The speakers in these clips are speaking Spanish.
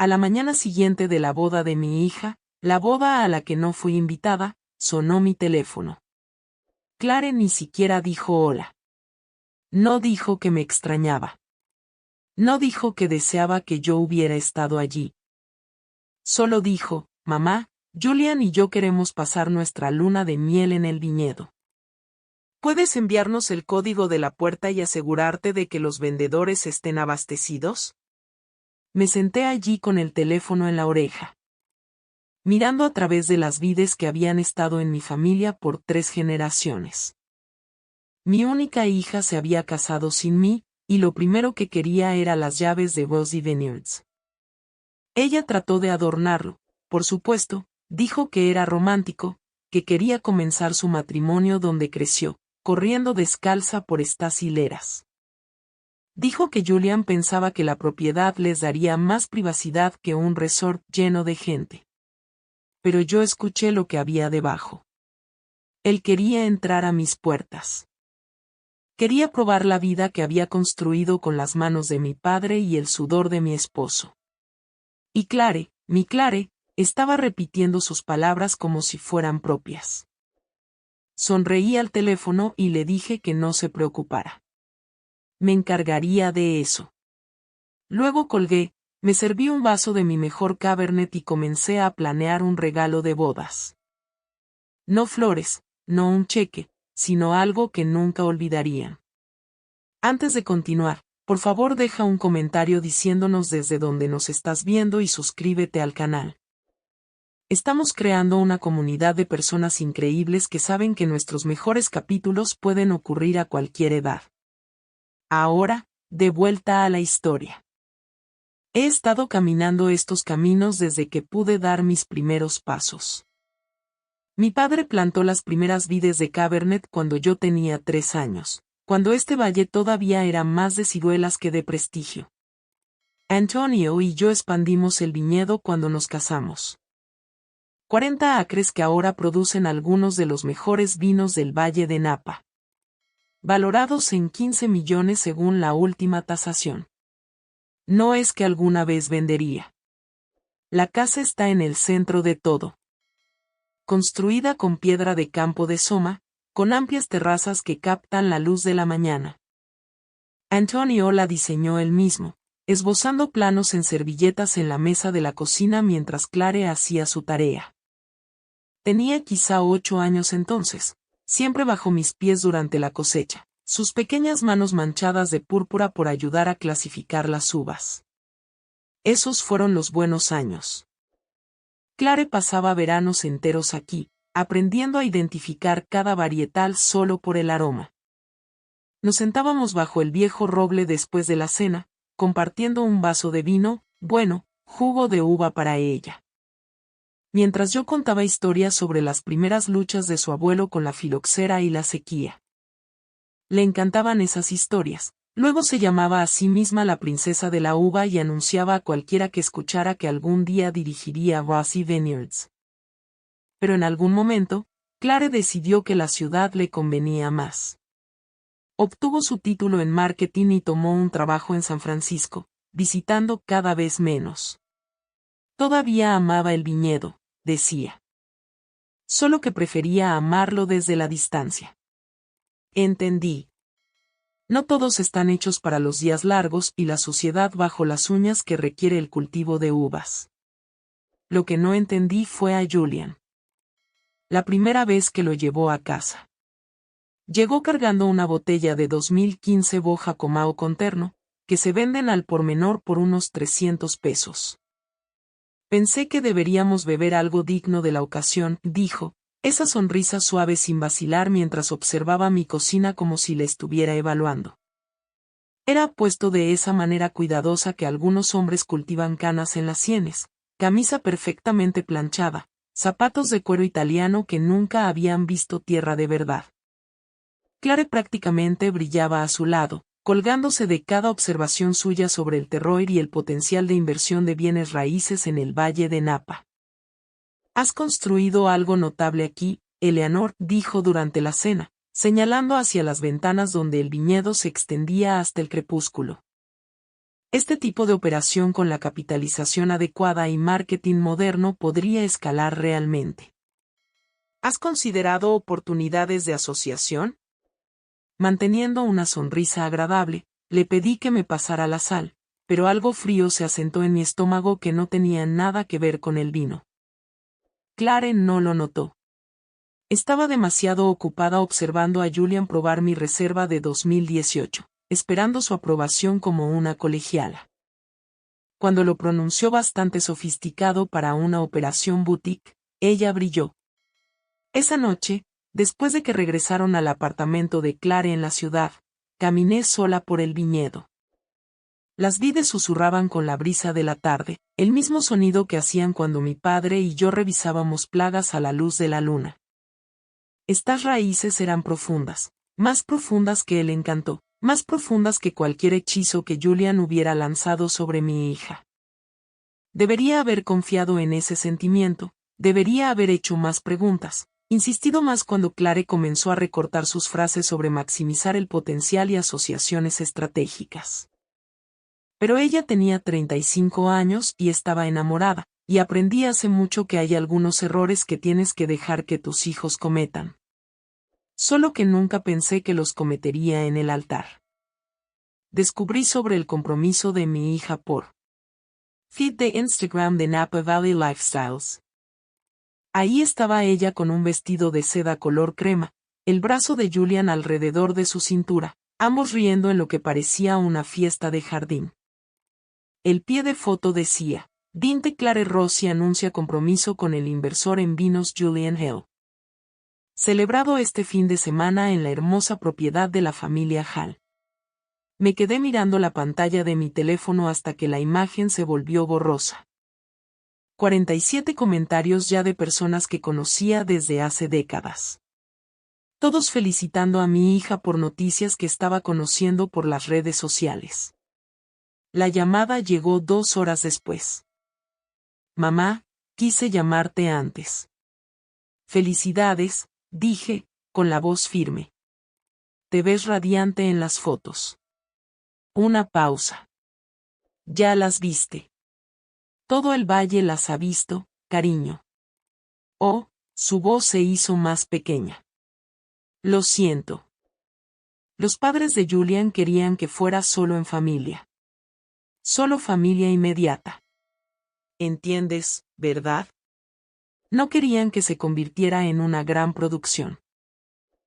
A la mañana siguiente de la boda de mi hija, la boda a la que no fui invitada, sonó mi teléfono. Clare ni siquiera dijo hola. No dijo que me extrañaba. No dijo que deseaba que yo hubiera estado allí. Solo dijo, mamá, Julian y yo queremos pasar nuestra luna de miel en el viñedo. ¿Puedes enviarnos el código de la puerta y asegurarte de que los vendedores estén abastecidos? Me senté allí con el teléfono en la oreja, mirando a través de las vides que habían estado en mi familia por 3 generaciones. Mi única hija se había casado sin mí, y lo primero que quería era las llaves de Rosy Vineyards. Ella trató de adornarlo, por supuesto, dijo que era romántico, que quería comenzar su matrimonio donde creció, corriendo descalza por estas hileras. Dijo que Julian pensaba que la propiedad les daría más privacidad que un resort lleno de gente. Pero yo escuché lo que había debajo. Él quería entrar a mis puertas. Quería probar la vida que había construido con las manos de mi padre y el sudor de mi esposo. Y Clare, mi Clare, estaba repitiendo sus palabras como si fueran propias. Sonreí al teléfono y le dije que no se preocupara. Me encargaría de eso. Luego colgué, me serví un vaso de mi mejor Cabernet y comencé a planear un regalo de bodas. No flores, no un cheque, sino algo que nunca olvidarían. Antes de continuar, por favor deja un comentario diciéndonos desde dónde nos estás viendo y suscríbete al canal. Estamos creando una comunidad de personas increíbles que saben que nuestros mejores capítulos pueden ocurrir a cualquier edad. Ahora, de vuelta a la historia. He estado caminando estos caminos desde que pude dar mis primeros pasos. Mi padre plantó las primeras vides de Cabernet cuando yo tenía 3 años, cuando este valle todavía era más de ciruelas que de prestigio. Antonio y yo expandimos el viñedo cuando nos casamos. 40 acres que ahora producen algunos de los mejores vinos del Valle de Napa. Valorados en 15 millones según la última tasación. No es que alguna vez vendería. La casa está en el centro de todo. Construida con piedra de campo de Soma, con amplias terrazas que captan la luz de la mañana. Antonio la diseñó él mismo, esbozando planos en servilletas en la mesa de la cocina mientras Clare hacía su tarea. Tenía quizá 8 años entonces, siempre bajo mis pies durante la cosecha, sus pequeñas manos manchadas de púrpura por ayudar a clasificar las uvas. Esos fueron los buenos años. Clare pasaba veranos enteros aquí, aprendiendo a identificar cada varietal solo por el aroma. Nos sentábamos bajo el viejo roble después de la cena, compartiendo un vaso de vino, bueno, jugo de uva para ella. Mientras yo contaba historias sobre las primeras luchas de su abuelo con la filoxera y la sequía. Le encantaban esas historias. Luego se llamaba a sí misma la princesa de la uva y anunciaba a cualquiera que escuchara que algún día dirigiría Rosy Vineyards. Pero en algún momento, Clare decidió que la ciudad le convenía más. Obtuvo su título en marketing y tomó un trabajo en San Francisco, visitando cada vez menos. Todavía amaba el viñedo, decía. Solo que prefería amarlo desde la distancia. Entendí. No todos están hechos para los días largos y la suciedad bajo las uñas que requiere el cultivo de uvas. Lo que no entendí fue a Julian. La primera vez que lo llevó a casa. Llegó cargando una botella de 2015 Boja Comao con terno, que se venden al por menor por unos 300 pesos. Pensé que deberíamos beber algo digno de la ocasión, dijo, esa sonrisa suave sin vacilar mientras observaba mi cocina como si la estuviera evaluando. Era puesto de esa manera cuidadosa que algunos hombres cultivan canas en las sienes, camisa perfectamente planchada, zapatos de cuero italiano que nunca habían visto tierra de verdad. Clare prácticamente brillaba a su lado, colgándose de cada observación suya sobre el terroir y el potencial de inversión de bienes raíces en el Valle de Napa. «Has construido algo notable aquí», Eleanor dijo durante la cena, señalando hacia las ventanas donde el viñedo se extendía hasta el crepúsculo. Este tipo de operación con la capitalización adecuada y marketing moderno podría escalar realmente. ¿Has considerado oportunidades de asociación? Manteniendo una sonrisa agradable, le pedí que me pasara la sal, pero algo frío se asentó en mi estómago que no tenía nada que ver con el vino. Clare no lo notó. Estaba demasiado ocupada observando a Julian probar mi reserva de 2018, esperando su aprobación como una colegiala. Cuando lo pronunció bastante sofisticado para una operación boutique, ella brilló. Esa noche, después de que regresaron al apartamento de Clare en la ciudad, caminé sola por el viñedo. Las vides susurraban con la brisa de la tarde, el mismo sonido que hacían cuando mi padre y yo revisábamos plagas a la luz de la luna. Estas raíces eran profundas, más profundas que el encanto, más profundas que cualquier hechizo que Julian hubiera lanzado sobre mi hija. Debería haber confiado en ese sentimiento, debería haber hecho más preguntas, insistido más cuando Clare comenzó a recortar sus frases sobre maximizar el potencial y asociaciones estratégicas. Pero ella tenía 35 años y estaba enamorada, y aprendí hace mucho que hay algunos errores que tienes que dejar que tus hijos cometan. Solo que nunca pensé que los cometería en el altar. Descubrí sobre el compromiso de mi hija por feed de Instagram de Napa Valley Lifestyles. Ahí estaba ella con un vestido de seda color crema, el brazo de Julian alrededor de su cintura, ambos riendo en lo que parecía una fiesta de jardín. El pie de foto decía, Dinte Clare Rossi anuncia compromiso con el inversor en vinos Julian Hill. Celebrado este fin de semana en la hermosa propiedad de la familia Hall. Me quedé mirando la pantalla de mi teléfono hasta que la imagen se volvió borrosa. 47 comentarios ya de personas que conocía desde hace décadas. Todos felicitando a mi hija por noticias que estaba conociendo por las redes sociales. La llamada llegó 2 horas después. Mamá, quise llamarte antes. Felicidades, dije, con la voz firme. Te ves radiante en las fotos. Una pausa. Ya las viste. Todo el valle las ha visto, cariño. Oh, su voz se hizo más pequeña. Lo siento. Los padres de Julian querían que fuera solo en familia. Solo familia inmediata. ¿Entiendes, verdad? No querían que se convirtiera en una gran producción.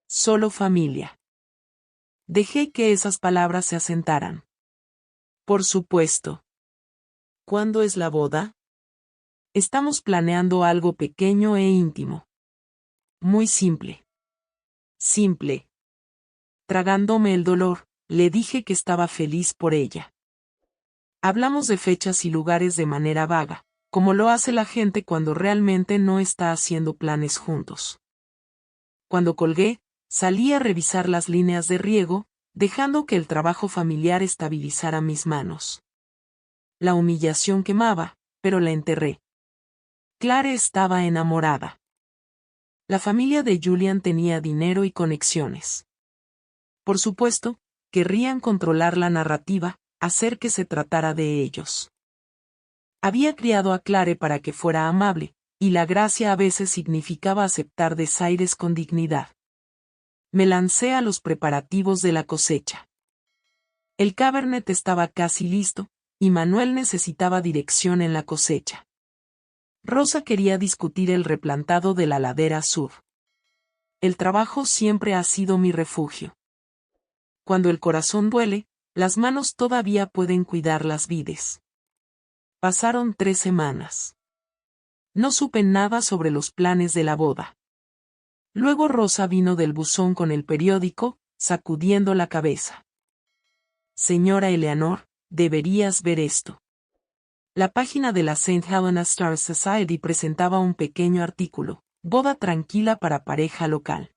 Solo familia. Dejé que esas palabras se asentaran. Por supuesto. ¿Cuándo es la boda? Estamos planeando algo pequeño e íntimo. Muy simple. Simple. Tragándome el dolor, le dije que estaba feliz por ella. Hablamos de fechas y lugares de manera vaga, como lo hace la gente cuando realmente no está haciendo planes juntos. Cuando colgué, salí a revisar las líneas de riego, dejando que el trabajo familiar estabilizara mis manos. La humillación quemaba, pero la enterré. Clare estaba enamorada. La familia de Julian tenía dinero y conexiones. Por supuesto, querrían controlar la narrativa, hacer que se tratara de ellos. Había criado a Clare para que fuera amable, y la gracia a veces significaba aceptar desaires con dignidad. Me lancé a los preparativos de la cosecha. El Cabernet estaba casi listo, y Manuel necesitaba dirección en la cosecha. Rosa quería discutir el replantado de la ladera sur. El trabajo siempre ha sido mi refugio. Cuando el corazón duele, las manos todavía pueden cuidar las vides. Pasaron 3 semanas. No supe nada sobre los planes de la boda. Luego Rosa vino del buzón con el periódico, sacudiendo la cabeza. Señora Eleanor, deberías ver esto. La página de la St. Helena Star Society presentaba un pequeño artículo, boda tranquila para pareja local.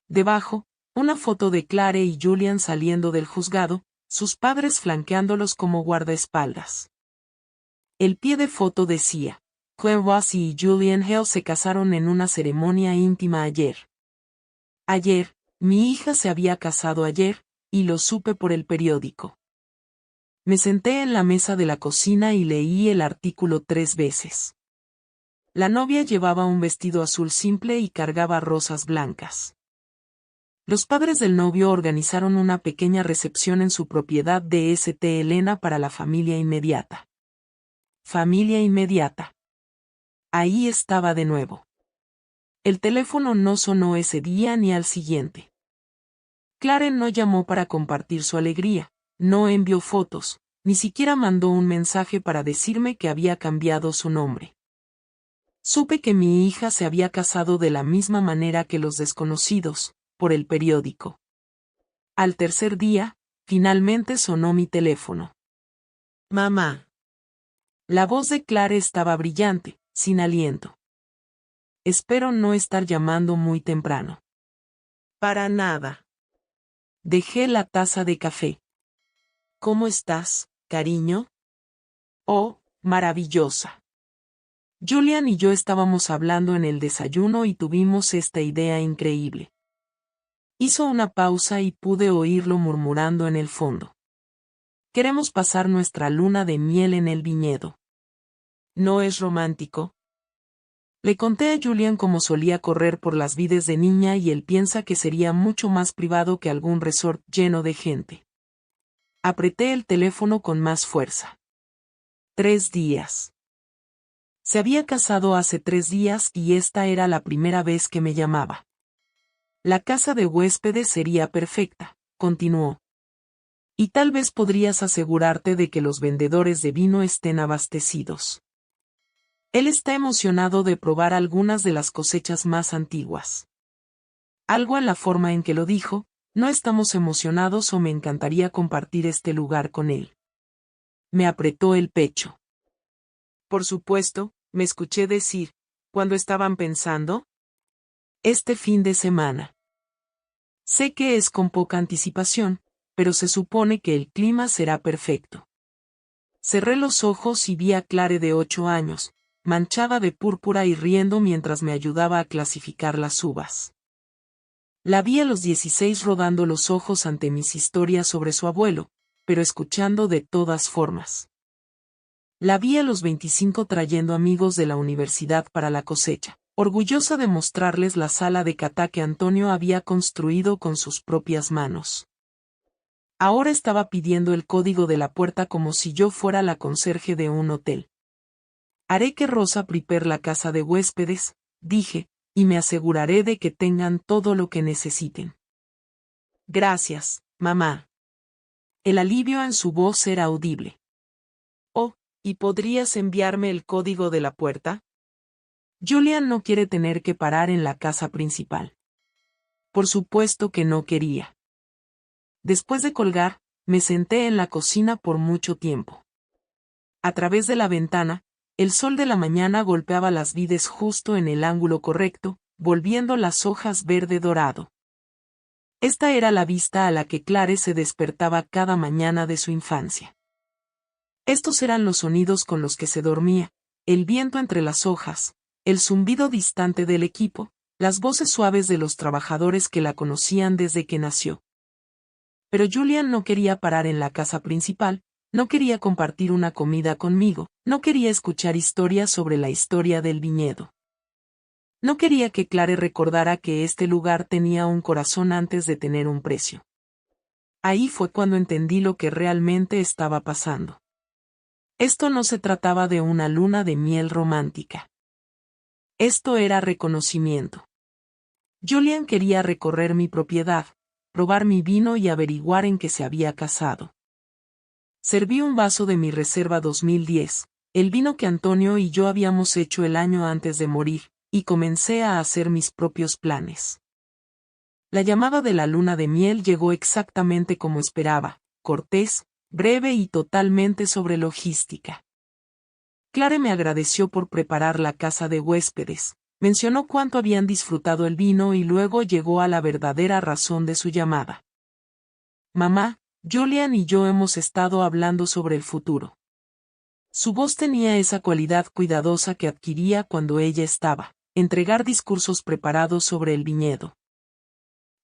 Debajo, una foto de Clare y Julian saliendo del juzgado, sus padres flanqueándolos como guardaespaldas. El pie de foto decía, Claire Rossi y Julian Hill se casaron en una ceremonia íntima ayer. Ayer, mi hija se había casado ayer, y lo supe por el periódico. Me senté en la mesa de la cocina y leí el artículo 3 veces. La novia llevaba un vestido azul simple y cargaba rosas blancas. Los padres del novio organizaron una pequeña recepción en su propiedad de St. Helena para la familia inmediata. Familia inmediata. Ahí estaba de nuevo. El teléfono no sonó ese día ni al siguiente. Claren no llamó para compartir su alegría, no envió fotos, ni siquiera mandó un mensaje para decirme que había cambiado su nombre. Supe que mi hija se había casado de la misma manera que los desconocidos, por el periódico. Al tercer día, finalmente sonó mi teléfono. Mamá. La voz de Clare estaba brillante, sin aliento. Espero no estar llamando muy temprano. Para nada. Dejé la taza de café. ¿Cómo estás, cariño? Oh, maravillosa. Julian y yo estábamos hablando en el desayuno y tuvimos esta idea increíble. Hizo una pausa y pude oírlo murmurando en el fondo. Queremos pasar nuestra luna de miel en el viñedo. ¿No es romántico? Le conté a Julian cómo solía correr por las vides de niña y él piensa que sería mucho más privado que algún resort lleno de gente. Apreté el teléfono con más fuerza. 3 días. Se había casado hace 3 días y esta era la primera vez que me llamaba. La casa de huéspedes sería perfecta, continuó. Y tal vez podrías asegurarte de que los vendedores de vino estén abastecidos. Él está emocionado de probar algunas de las cosechas más antiguas. Algo en la forma en que lo dijo, no estamos emocionados o me encantaría compartir este lugar con él. Me apretó el pecho. Por supuesto, me escuché decir, ¿cuándo estaban pensando? Este fin de semana. Sé que es con poca anticipación, pero se supone que el clima será perfecto. Cerré los ojos y vi a Clare de 8 años, manchada de púrpura y riendo mientras me ayudaba a clasificar las uvas. La vi a los 16 rodando los ojos ante mis historias sobre su abuelo, pero escuchando de todas formas. La vi a los 25 trayendo amigos de la universidad para la cosecha, orgullosa de mostrarles la sala de cata que Antonio había construido con sus propias manos. Ahora estaba pidiendo el código de la puerta como si yo fuera la conserje de un hotel. Haré que Rosa prepare la casa de huéspedes, dije, y me aseguraré de que tengan todo lo que necesiten. Gracias, mamá. El alivio en su voz era audible. Oh, ¿y podrías enviarme el código de la puerta? Julian no quiere tener que parar en la casa principal. Por supuesto que no quería. Después de colgar, me senté en la cocina por mucho tiempo. A través de la ventana, el sol de la mañana golpeaba las vides justo en el ángulo correcto, volviendo las hojas verde dorado. Esta era la vista a la que Clare se despertaba cada mañana de su infancia. Estos eran los sonidos con los que se dormía, el viento entre las hojas, el zumbido distante del equipo, las voces suaves de los trabajadores que la conocían desde que nació. Pero Julian no quería parar en la casa principal, no quería compartir una comida conmigo, no quería escuchar historias sobre la historia del viñedo. No quería que Clare recordara que este lugar tenía un corazón antes de tener un precio. Ahí fue cuando entendí lo que realmente estaba pasando. Esto no se trataba de una luna de miel romántica. Esto era reconocimiento. Julian quería recorrer mi propiedad, probar mi vino y averiguar en qué se había casado. Serví un vaso de mi reserva 2010, el vino que Antonio y yo habíamos hecho el año antes de morir, y comencé a hacer mis propios planes. La llamada de la luna de miel llegó exactamente como esperaba, cortés, breve y totalmente sobre logística. Clare me agradeció por preparar la casa de huéspedes, mencionó cuánto habían disfrutado el vino y luego llegó a la verdadera razón de su llamada. Mamá, Julian y yo hemos estado hablando sobre el futuro. Su voz tenía esa cualidad cuidadosa que adquiría cuando ella estaba, entregar discursos preparados sobre el viñedo.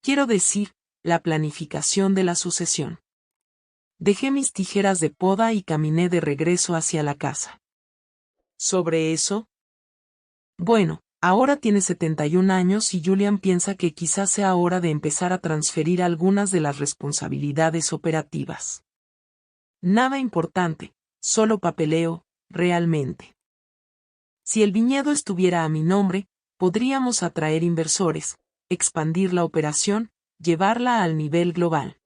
Quiero decir, la planificación de la sucesión. Dejé mis tijeras de poda y caminé de regreso hacia la casa. ¿Sobre eso? Bueno, ahora tiene 71 años y Julian piensa que quizás sea hora de empezar a transferir algunas de las responsabilidades operativas. Nada importante, solo papeleo, realmente. Si el viñedo estuviera a mi nombre, podríamos atraer inversores, expandir la operación, llevarla al nivel global.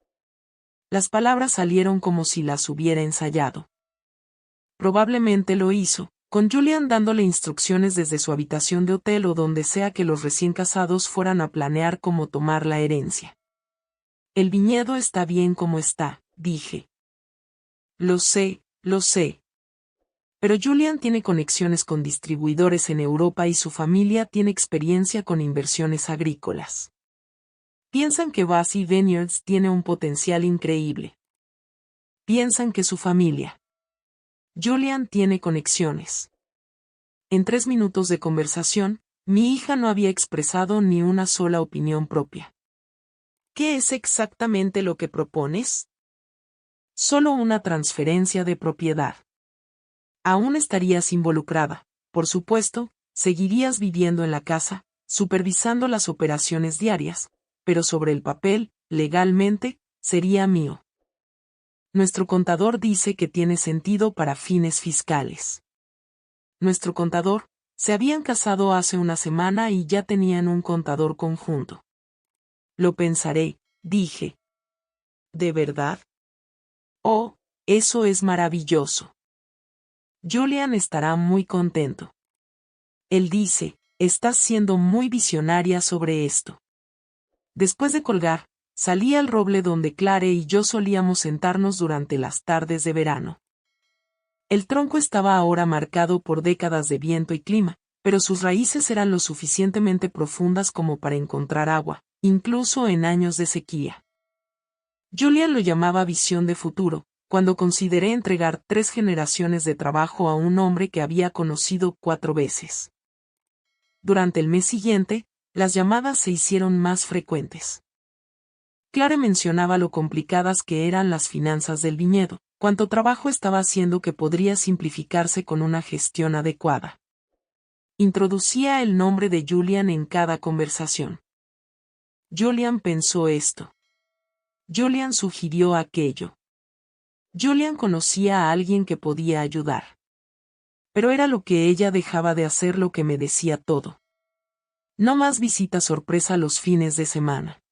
Las palabras salieron como si las hubiera ensayado. Probablemente lo hizo, con Julian dándole instrucciones desde su habitación de hotel o donde sea que los recién casados fueran a planear cómo tomar la herencia. El viñedo está bien como está, dije. Lo sé, lo sé. Pero Julian tiene conexiones con distribuidores en Europa y su familia tiene experiencia con inversiones agrícolas. Piensan que Bassey Vineyards tiene un potencial increíble. Piensan que su familia. Julian tiene conexiones. En 3 minutos de conversación, mi hija no había expresado ni una sola opinión propia. ¿Qué es exactamente lo que propones? Solo una transferencia de propiedad. Aún estarías involucrada, por supuesto, seguirías viviendo en la casa, supervisando las operaciones diarias, pero sobre el papel, legalmente, sería mío. Nuestro contador dice que tiene sentido para fines fiscales. Nuestro contador, se habían casado hace una semana y ya tenían un contador conjunto. Lo pensaré, dije. ¿De verdad? Oh, eso es maravilloso. Julian estará muy contento. Él dice, estás siendo muy visionaria sobre esto. Después de colgar, salí al roble donde Clare y yo solíamos sentarnos durante las tardes de verano. El tronco estaba ahora marcado por décadas de viento y clima, pero sus raíces eran lo suficientemente profundas como para encontrar agua, incluso en años de sequía. Julian lo llamaba visión de futuro, cuando consideré entregar 3 generaciones de trabajo a un hombre que había conocido 4 veces. Durante el mes siguiente, las llamadas se hicieron más frecuentes. Clare mencionaba lo complicadas que eran las finanzas del viñedo, cuánto trabajo estaba haciendo que podría simplificarse con una gestión adecuada. Introducía el nombre de Julian en cada conversación. Julian pensó esto. Julian sugirió aquello. Julian conocía a alguien que podía ayudar. Pero era lo que ella dejaba de hacer lo que me decía todo. No más visitas sorpresa los fines de semana.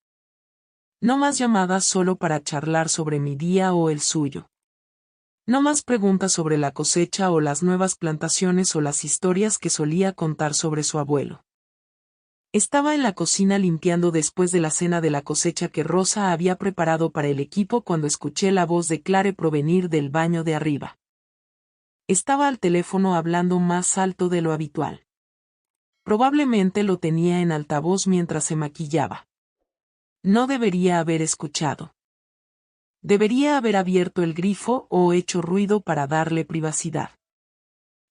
No más llamadas solo para charlar sobre mi día o el suyo. No más preguntas sobre la cosecha o las nuevas plantaciones o las historias que solía contar sobre su abuelo. Estaba en la cocina limpiando después de la cena de la cosecha que Rosa había preparado para el equipo cuando escuché la voz de Clare provenir del baño de arriba. Estaba al teléfono hablando más alto de lo habitual. Probablemente lo tenía en altavoz mientras se maquillaba. No debería haber escuchado. Debería haber abierto el grifo o hecho ruido para darle privacidad.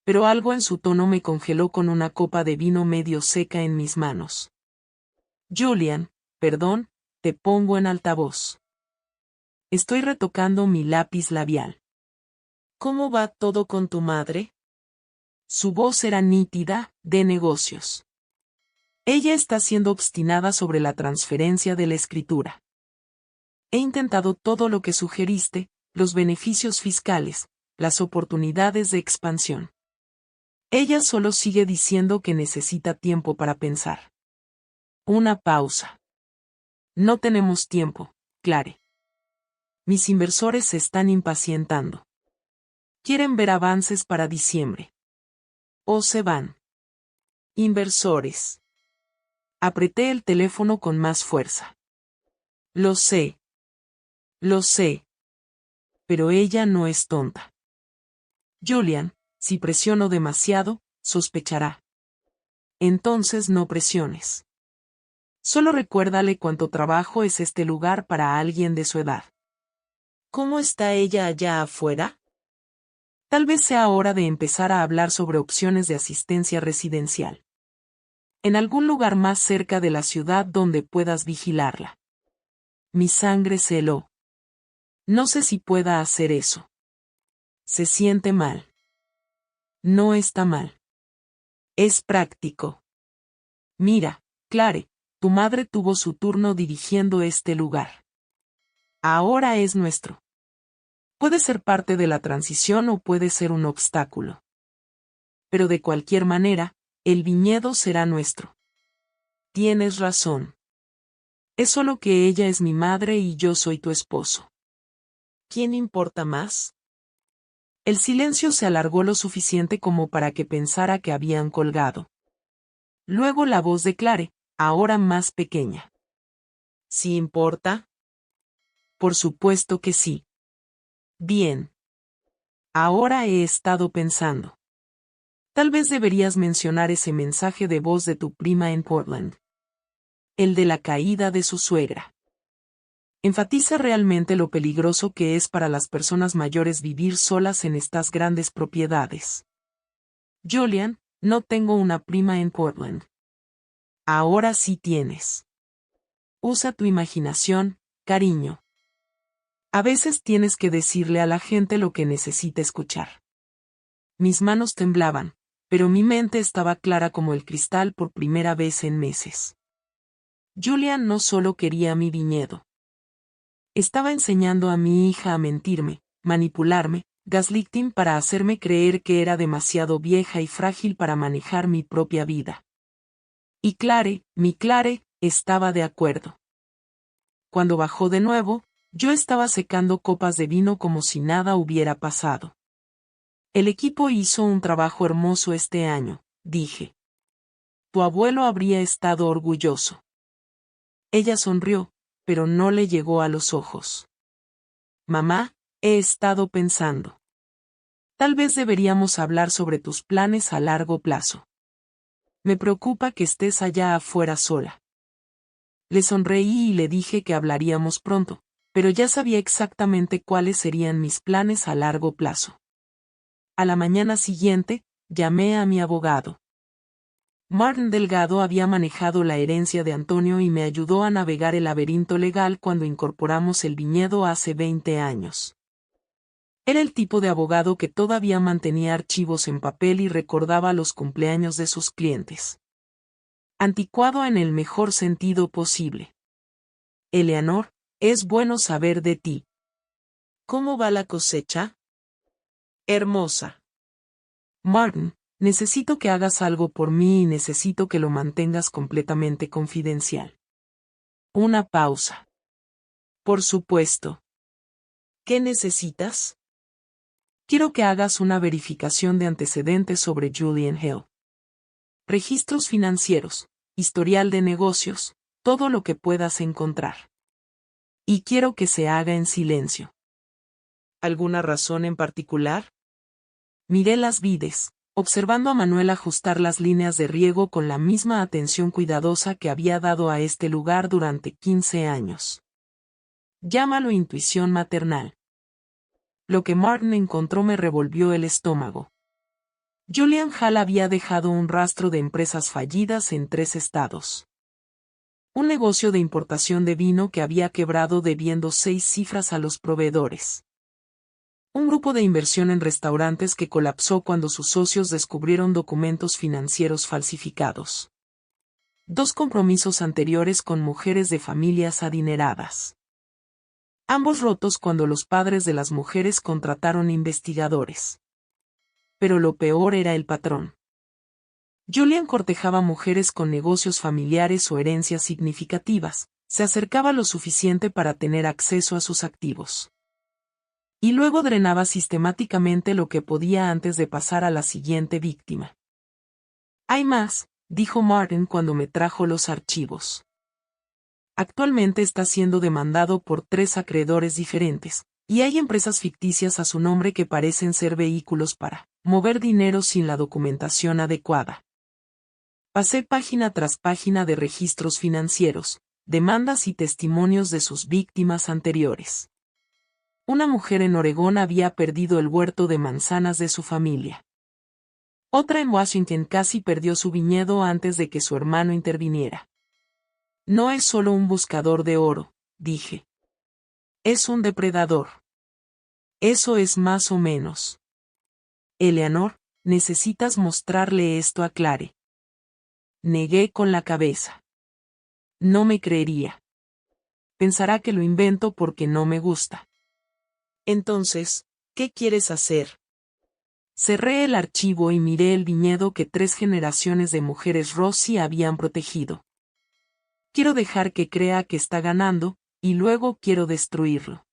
Pero algo en su tono me congeló con una copa de vino medio seca en mis manos. Julian, perdón, te pongo en altavoz. Estoy retocando mi lápiz labial. ¿Cómo va todo con tu madre? Su voz era nítida, de negocios. Ella está siendo obstinada sobre la transferencia de la escritura. He intentado todo lo que sugeriste, los beneficios fiscales, las oportunidades de expansión. Ella solo sigue diciendo que necesita tiempo para pensar. Una pausa. No tenemos tiempo, Clare. Mis inversores se están impacientando. Quieren ver avances para diciembre. O se van. Inversores. Apreté el teléfono con más fuerza. Lo sé. Lo sé. Pero ella no es tonta. Julian, si presiono demasiado, sospechará. Entonces no presiones. Solo recuérdale cuánto trabajo es este lugar para alguien de su edad. ¿Cómo está ella allá afuera? Tal vez sea hora de empezar a hablar sobre opciones de asistencia residencial. En algún lugar más cerca de la ciudad donde puedas vigilarla. Mi sangre se heló. No sé si pueda hacer eso. Se siente mal. No está mal. Es práctico. Mira, Clare, tu madre tuvo su turno dirigiendo este lugar. Ahora es nuestro. Puede ser parte de la transición o puede ser un obstáculo. Pero de cualquier manera, el viñedo será nuestro. Tienes razón. Es solo que ella es mi madre y yo soy tu esposo. ¿Quién importa más? El silencio se alargó lo suficiente como para que pensara que habían colgado. Luego la voz de Clare, ahora más pequeña. ¿Sí importa? Por supuesto que sí. Bien. Ahora he estado pensando. Tal vez deberías mencionar ese mensaje de voz de tu prima en Portland. El de la caída de su suegra. Enfatiza realmente lo peligroso que es para las personas mayores vivir solas en estas grandes propiedades. Julian, no tengo una prima en Portland. Ahora sí tienes. Usa tu imaginación, cariño. A veces tienes que decirle a la gente lo que necesita escuchar. Mis manos temblaban, pero mi mente estaba clara como el cristal por primera vez en meses. Julian no solo quería mi viñedo. Estaba enseñando a mi hija a mentirme, manipularme, gaslighting para hacerme creer que era demasiado vieja y frágil para manejar mi propia vida. Y Clare, mi Clare, estaba de acuerdo. Cuando bajó de nuevo, yo estaba secando copas de vino como si nada hubiera pasado. El equipo hizo un trabajo hermoso este año, dije. Tu abuelo habría estado orgulloso. Ella sonrió, pero no le llegó a los ojos. Mamá, he estado pensando. Tal vez deberíamos hablar sobre tus planes a largo plazo. Me preocupa que estés allá afuera sola. Le sonreí y le dije que hablaríamos pronto, pero ya sabía exactamente cuáles serían mis planes a largo plazo. A la mañana siguiente, llamé a mi abogado. Martin Delgado había manejado la herencia de Antonio y me ayudó a navegar el laberinto legal cuando incorporamos el viñedo hace 20 años. Era el tipo de abogado que todavía mantenía archivos en papel y recordaba los cumpleaños de sus clientes. Anticuado en el mejor sentido posible. Eleanor, es bueno saber de ti. ¿Cómo va la cosecha? Hermosa. Martin, necesito que hagas algo por mí y necesito que lo mantengas completamente confidencial. Una pausa. Por supuesto. ¿Qué necesitas? Quiero que hagas una verificación de antecedentes sobre Julian Hill. Registros financieros, historial de negocios, todo lo que puedas encontrar. Y quiero que se haga en silencio. ¿Alguna razón en particular? Miré las vides, observando a Manuel ajustar las líneas de riego con la misma atención cuidadosa que había dado a este lugar durante 15 años. Llámalo intuición maternal. Lo que Martin encontró me revolvió el estómago. Julian Hall había dejado un rastro de empresas fallidas en 3 estados. Un negocio de importación de vino que había quebrado debiendo 6 cifras a los proveedores. Un grupo de inversión en restaurantes que colapsó cuando sus socios descubrieron documentos financieros falsificados. 2 compromisos anteriores con mujeres de familias adineradas. Ambos rotos cuando los padres de las mujeres contrataron investigadores. Pero lo peor era el patrón. Julian cortejaba mujeres con negocios familiares o herencias significativas, se acercaba lo suficiente para tener acceso a sus activos. Y luego drenaba sistemáticamente lo que podía antes de pasar a la siguiente víctima. Hay más, dijo Martin cuando me trajo los archivos. Actualmente está siendo demandado por 3 acreedores diferentes, y hay empresas ficticias a su nombre que parecen ser vehículos para mover dinero sin la documentación adecuada. Pasé página tras página de registros financieros, demandas y testimonios de sus víctimas anteriores. Una mujer en Oregón había perdido el huerto de manzanas de su familia. Otra en Washington casi perdió su viñedo antes de que su hermano interviniera. No es solo un buscador de oro, dije. Es un depredador. Eso es más o menos. Eleanor, necesitas mostrarle esto a Clare. Negué con la cabeza. No me creería. Pensará que lo invento porque no me gusta. Entonces, ¿qué quieres hacer? Cerré el archivo y miré el viñedo que 3 generaciones de mujeres Rossi habían protegido. Quiero dejar que crea que está ganando, y luego quiero destruirlo.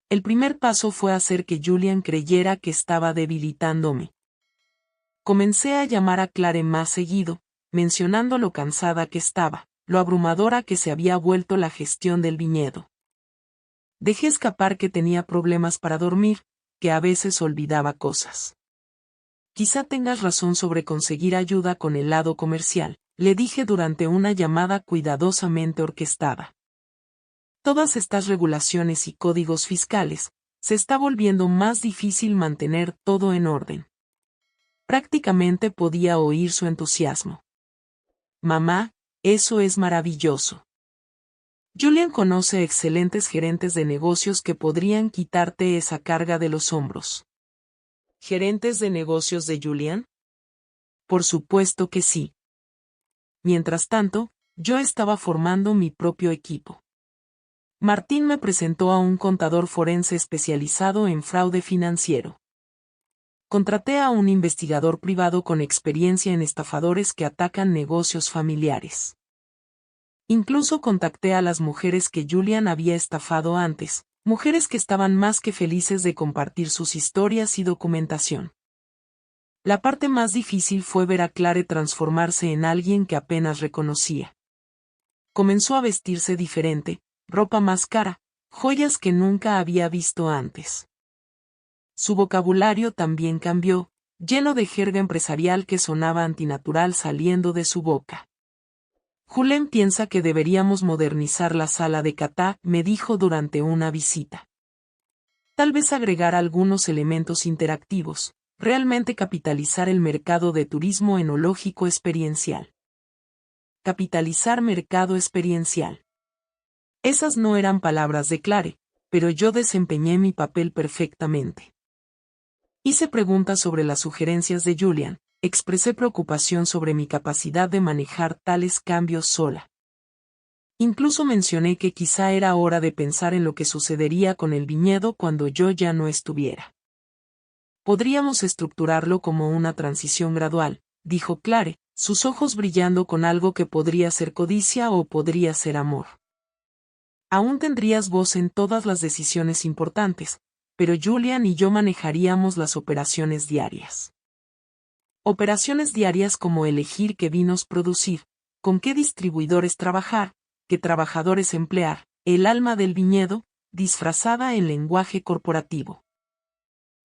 El primer paso fue hacer que Julian creyera que estaba debilitándome. Comencé a llamar a Clare más seguido, mencionando lo cansada que estaba, lo abrumadora que se había vuelto la gestión del viñedo. Dejé escapar que tenía problemas para dormir, que a veces olvidaba cosas. Quizá tengas razón sobre conseguir ayuda con el lado comercial, le dije durante una llamada cuidadosamente orquestada. Todas estas regulaciones y códigos fiscales, se está volviendo más difícil mantener todo en orden. Prácticamente podía oír su entusiasmo. Mamá, eso es maravilloso. Julian conoce excelentes gerentes de negocios que podrían quitarte esa carga de los hombros. ¿Gerentes de negocios de Julian? Por supuesto que sí. Mientras tanto, yo estaba formando mi propio equipo. Martín me presentó a un contador forense especializado en fraude financiero. Contraté a un investigador privado con experiencia en estafadores que atacan negocios familiares. Incluso contacté a las mujeres que Julian había estafado antes, mujeres que estaban más que felices de compartir sus historias y documentación. La parte más difícil fue ver a Clare transformarse en alguien que apenas reconocía. Comenzó a vestirse diferente, ropa más cara, joyas que nunca había visto antes. Su vocabulario también cambió, lleno de jerga empresarial que sonaba antinatural saliendo de su boca. Julen piensa que deberíamos modernizar la sala de kata, me dijo durante una visita. Tal vez agregar algunos elementos interactivos, realmente capitalizar el mercado de turismo enológico experiencial. Capitalizar mercado experiencial. Esas no eran palabras de Clare, pero yo desempeñé mi papel perfectamente. Hice preguntas sobre las sugerencias de Julian, expresé preocupación sobre mi capacidad de manejar tales cambios sola. Incluso mencioné que quizá era hora de pensar en lo que sucedería con el viñedo cuando yo ya no estuviera. Podríamos estructurarlo como una transición gradual, dijo Clare, sus ojos brillando con algo que podría ser codicia o podría ser amor. Aún tendrías voz en todas las decisiones importantes, pero Julian y yo manejaríamos las operaciones diarias. Operaciones diarias como elegir qué vinos producir, con qué distribuidores trabajar, qué trabajadores emplear, el alma del viñedo, disfrazada en lenguaje corporativo.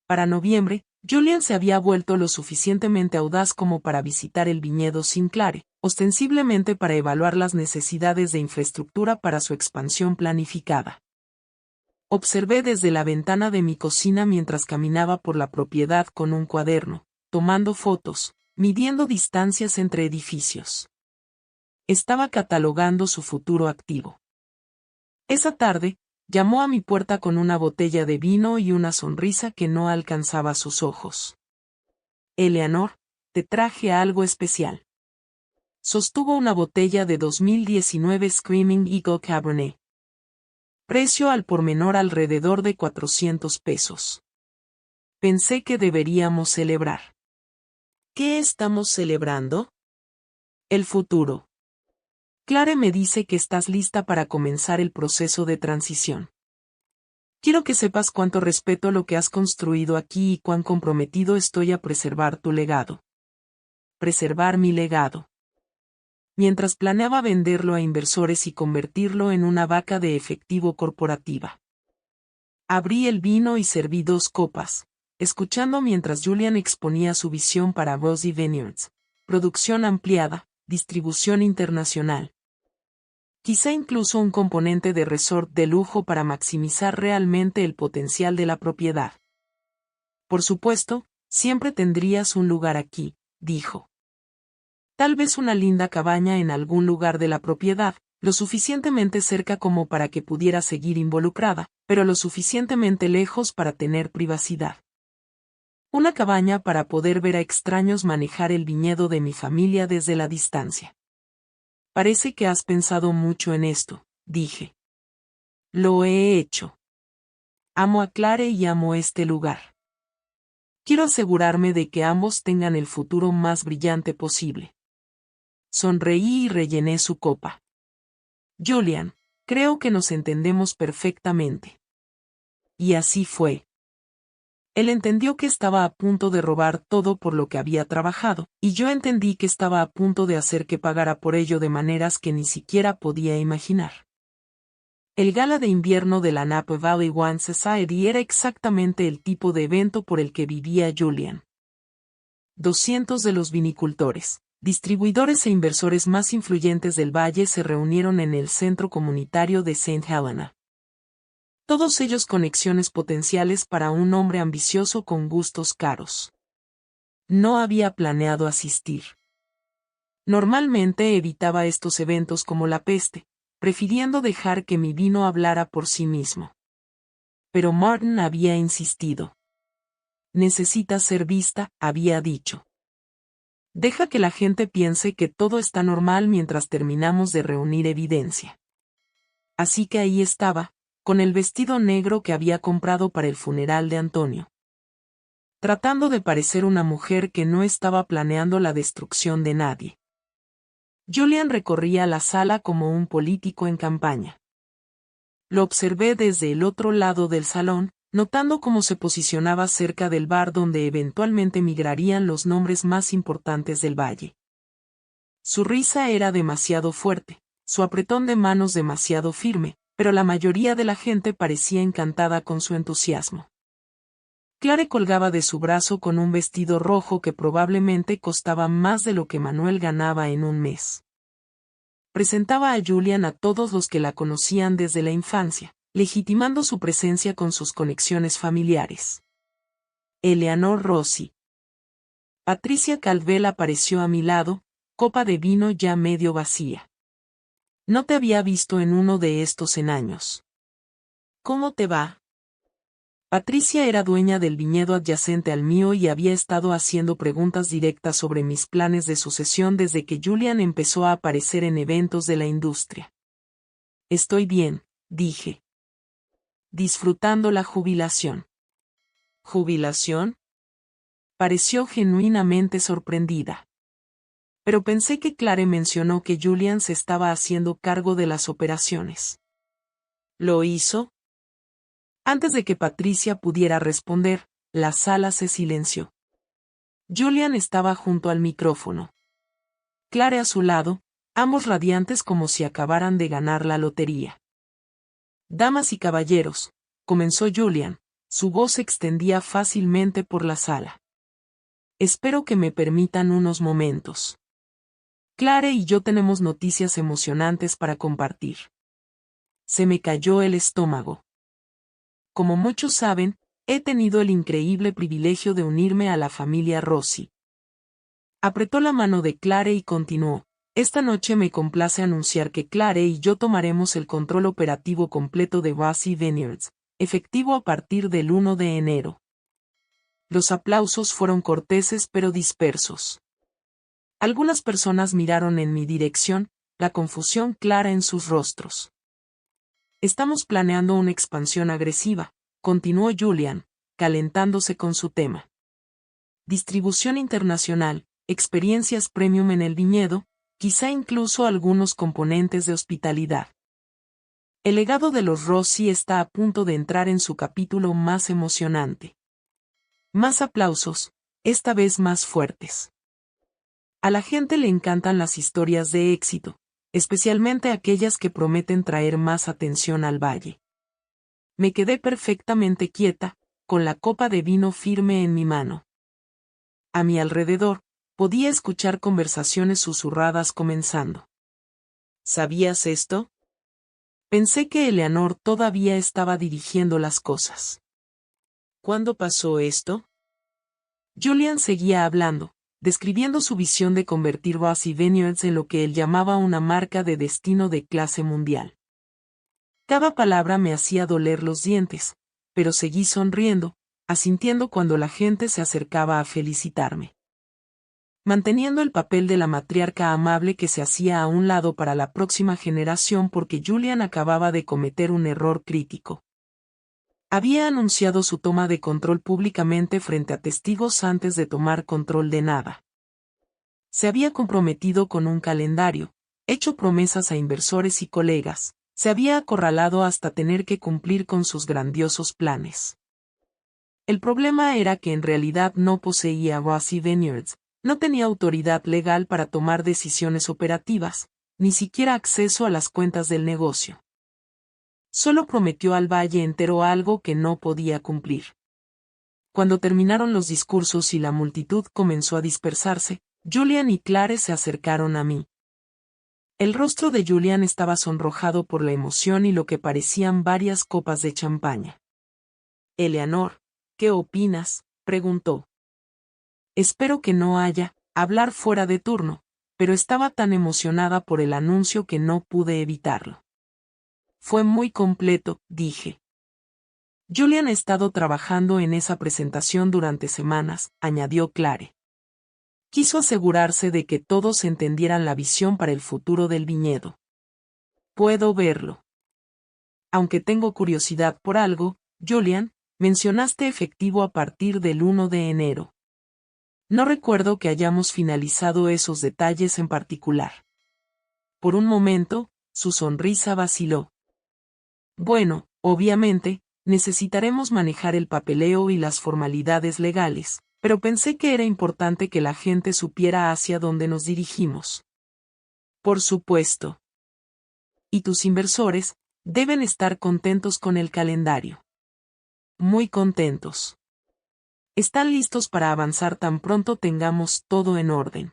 Para noviembre, Julian se había vuelto lo suficientemente audaz como para visitar el viñedo sin Clare, ostensiblemente para evaluar las necesidades de infraestructura para su expansión planificada. Observé desde la ventana de mi cocina mientras caminaba por la propiedad con un cuaderno, tomando fotos, midiendo distancias entre edificios. Estaba catalogando su futuro activo. Esa tarde, llamó a mi puerta con una botella de vino y una sonrisa que no alcanzaba sus ojos. Eleanor, te traje algo especial. Sostuvo una botella de 2019 Screaming Eagle Cabernet. Precio al por menor alrededor de 400 pesos. Pensé que deberíamos celebrar. ¿Qué estamos celebrando? El futuro. Clare me dice que estás lista para comenzar el proceso de transición. Quiero que sepas cuánto respeto lo que has construido aquí y cuán comprometido estoy a preservar tu legado. Preservar mi legado. Mientras planeaba venderlo a inversores y convertirlo en una vaca de efectivo corporativa. Abrí el vino y serví 2 copas, escuchando mientras Julian exponía su visión para Rosie Vineyards, producción ampliada, distribución internacional. Quizá incluso un componente de resort de lujo para maximizar realmente el potencial de la propiedad. Por supuesto, siempre tendrías un lugar aquí, dijo. Tal vez una linda cabaña en algún lugar de la propiedad, lo suficientemente cerca como para que pudiera seguir involucrada, pero lo suficientemente lejos para tener privacidad. Una cabaña para poder ver a extraños manejar el viñedo de mi familia desde la distancia. Parece que has pensado mucho en esto, dije. Lo he hecho. Amo a Clare y amo este lugar. Quiero asegurarme de que ambos tengan el futuro más brillante posible. Sonreí y rellené su copa. Julian, creo que nos entendemos perfectamente. Y así fue. Él entendió que estaba a punto de robar todo por lo que había trabajado, y yo entendí que estaba a punto de hacer que pagara por ello de maneras que ni siquiera podía imaginar. El gala de invierno de la Napa Valley Wine Society era exactamente el tipo de evento por el que vivía Julian. 200 de los vinicultores, distribuidores e inversores más influyentes del valle se reunieron en el centro comunitario de St. Helena. Todos ellos conexiones potenciales para un hombre ambicioso con gustos caros. No había planeado asistir. Normalmente evitaba estos eventos como la peste, prefiriendo dejar que mi vino hablara por sí mismo. Pero Martin había insistido. Necesita ser vista, había dicho. Deja que la gente piense que todo está normal mientras terminamos de reunir evidencia. Así que ahí estaba, con el vestido negro que había comprado para el funeral de Antonio. Tratando de parecer una mujer que no estaba planeando la destrucción de nadie. Julian recorría la sala como un político en campaña. Lo observé desde el otro lado del salón, notando cómo se posicionaba cerca del bar donde eventualmente migrarían los nombres más importantes del valle. Su risa era demasiado fuerte, su apretón de manos demasiado firme, pero la mayoría de la gente parecía encantada con su entusiasmo. Clare colgaba de su brazo con un vestido rojo que probablemente costaba más de lo que Manuel ganaba en un mes. Presentaba a Julian a todos los que la conocían desde la infancia, legitimando su presencia con sus conexiones familiares. Eleanor Rossi. Patricia Calvel apareció a mi lado, copa de vino ya medio vacía. No te había visto en uno de estos en años. ¿Cómo te va? Patricia era dueña del viñedo adyacente al mío y había estado haciendo preguntas directas sobre mis planes de sucesión desde que Julian empezó a aparecer en eventos de la industria. Estoy bien, dije. Disfrutando la jubilación. ¿Jubilación? Pareció genuinamente sorprendida. Pero pensé que Clare mencionó que Julian se estaba haciendo cargo de las operaciones. ¿Lo hizo? Antes de que Patricia pudiera responder, la sala se silenció. Julian estaba junto al micrófono. Clare a su lado, ambos radiantes como si acabaran de ganar la lotería. Damas y caballeros, comenzó Julian, su voz se extendía fácilmente por la sala. Espero que me permitan unos momentos. Clare y yo tenemos noticias emocionantes para compartir. Se me cayó el estómago. Como muchos saben, he tenido el increíble privilegio de unirme a la familia Rossi. Apretó la mano de Clare y continuó. Esta noche me complace anunciar que Clare y yo tomaremos el control operativo completo de Rossi Vineyards, efectivo a partir del 1 de enero. Los aplausos fueron corteses pero dispersos. Algunas personas miraron en mi dirección, la confusión clara en sus rostros. Estamos planeando una expansión agresiva, continuó Julian, calentándose con su tema. Distribución internacional, experiencias premium en el viñedo, quizá incluso algunos componentes de hospitalidad. El legado de los Rossi está a punto de entrar en su capítulo más emocionante. Más aplausos, esta vez más fuertes. A la gente le encantan las historias de éxito, especialmente aquellas que prometen traer más atención al valle. Me quedé perfectamente quieta, con la copa de vino firme en mi mano. A mi alrededor, podía escuchar conversaciones susurradas comenzando. ¿Sabías esto? Pensé que Eleanor todavía estaba dirigiendo las cosas. ¿Cuándo pasó esto? Julian seguía hablando, describiendo su visión de convertir Rossi Vineyards en lo que él llamaba una marca de destino de clase mundial. Cada palabra me hacía doler los dientes, pero seguí sonriendo, asintiendo cuando la gente se acercaba a felicitarme. Manteniendo el papel de la matriarca amable que se hacía a un lado para la próxima generación porque Julian acababa de cometer un error crítico. Había anunciado su toma de control públicamente frente a testigos antes de tomar control de nada. Se había comprometido con un calendario, hecho promesas a inversores y colegas, se había acorralado hasta tener que cumplir con sus grandiosos planes. El problema era que en realidad no poseía Rossi Vineyards, no tenía autoridad legal para tomar decisiones operativas, ni siquiera acceso a las cuentas del negocio. Solo prometió al valle entero algo que no podía cumplir. Cuando terminaron los discursos y la multitud comenzó a dispersarse, Julian y Clare se acercaron a mí. El rostro de Julian estaba sonrojado por la emoción y lo que parecían varias copas de champaña. «Eleanor, ¿qué opinas?», preguntó. Espero que no haya hablar fuera de turno, pero estaba tan emocionada por el anuncio que no pude evitarlo. Fue muy completo, dije. Julian ha estado trabajando en esa presentación durante semanas, añadió Clare. Quiso asegurarse de que todos entendieran la visión para el futuro del viñedo. Puedo verlo. Aunque tengo curiosidad por algo, Julian, mencionaste efectivo a partir del 1 de enero. No recuerdo que hayamos finalizado esos detalles en particular. Por un momento, su sonrisa vaciló. Bueno, obviamente, necesitaremos manejar el papeleo y las formalidades legales, pero pensé que era importante que la gente supiera hacia dónde nos dirigimos. Por supuesto. Y tus inversores deben estar contentos con el calendario. Muy contentos. Están listos para avanzar tan pronto tengamos todo en orden.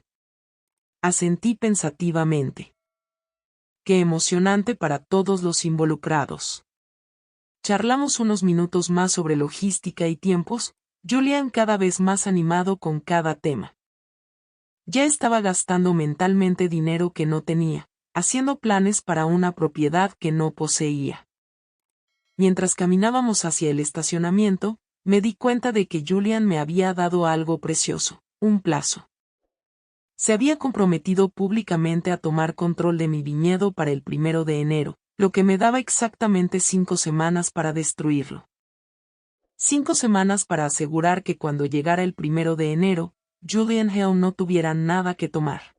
Asentí pensativamente. Qué emocionante para todos los involucrados. Charlamos unos minutos más sobre logística y tiempos, Julian cada vez más animado con cada tema. Ya estaba gastando mentalmente dinero que no tenía, haciendo planes para una propiedad que no poseía. Mientras caminábamos hacia el estacionamiento, me di cuenta de que Julian me había dado algo precioso, un plazo. Se había comprometido públicamente a tomar control de mi viñedo para el 1 de enero, lo que me daba exactamente 5 semanas para destruirlo. 5 semanas para asegurar que cuando llegara el 1 de enero, Julian Hill no tuviera nada que tomar.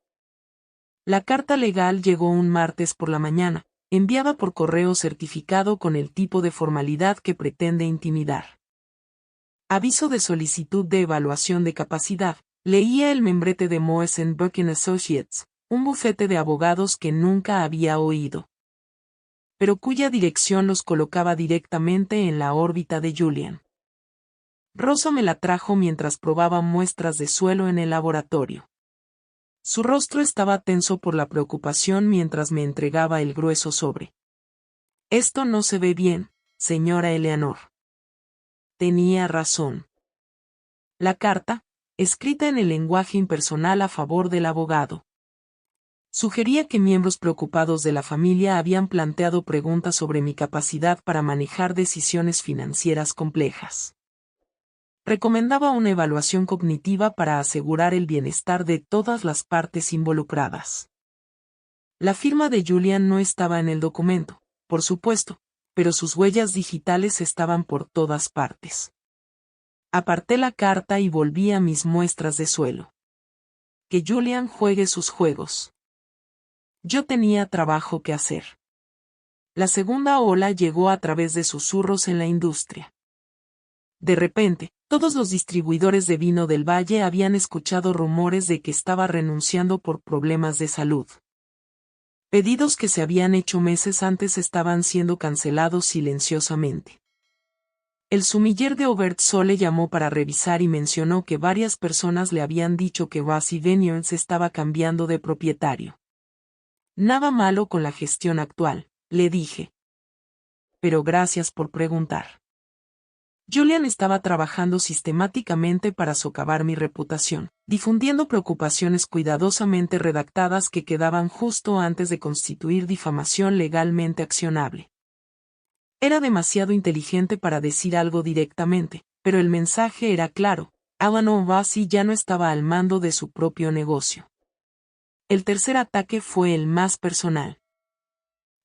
La carta legal llegó un martes por la mañana, enviada por correo certificado con el tipo de formalidad que pretende intimidar. Aviso de solicitud de evaluación de capacidad. Leía el membrete de Moes & Buchan Associates, un bufete de abogados que nunca había oído, pero cuya dirección los colocaba directamente en la órbita de Julian. Rosa me la trajo mientras probaba muestras de suelo en el laboratorio. Su rostro estaba tenso por la preocupación mientras me entregaba el grueso sobre. Esto no se ve bien, señora Eleanor. Tenía razón. La carta, escrita en el lenguaje impersonal a favor del abogado, sugería que miembros preocupados de la familia habían planteado preguntas sobre mi capacidad para manejar decisiones financieras complejas. Recomendaba una evaluación cognitiva para asegurar el bienestar de todas las partes involucradas. La firma de Julian no estaba en el documento, por supuesto, pero sus huellas digitales estaban por todas partes. Aparté la carta y volví a mis muestras de suelo. Que Julian juegue sus juegos. Yo tenía trabajo que hacer. La segunda ola llegó a través de susurros en la industria. De repente, todos los distribuidores de vino del Valle habían escuchado rumores de que estaba renunciando por problemas de salud. Pedidos que se habían hecho meses antes estaban siendo cancelados silenciosamente. El sumiller de Aubert Sole llamó para revisar y mencionó que varias personas le habían dicho que Rossi Vineyards estaba cambiando de propietario. Nada malo con la gestión actual, le dije. Pero gracias por preguntar. Julian estaba trabajando sistemáticamente para socavar mi reputación, difundiendo preocupaciones cuidadosamente redactadas que quedaban justo antes de constituir difamación legalmente accionable. Era demasiado inteligente para decir algo directamente, pero el mensaje era claro: Alan O'Basi ya no estaba al mando de su propio negocio. El tercer ataque fue el más personal.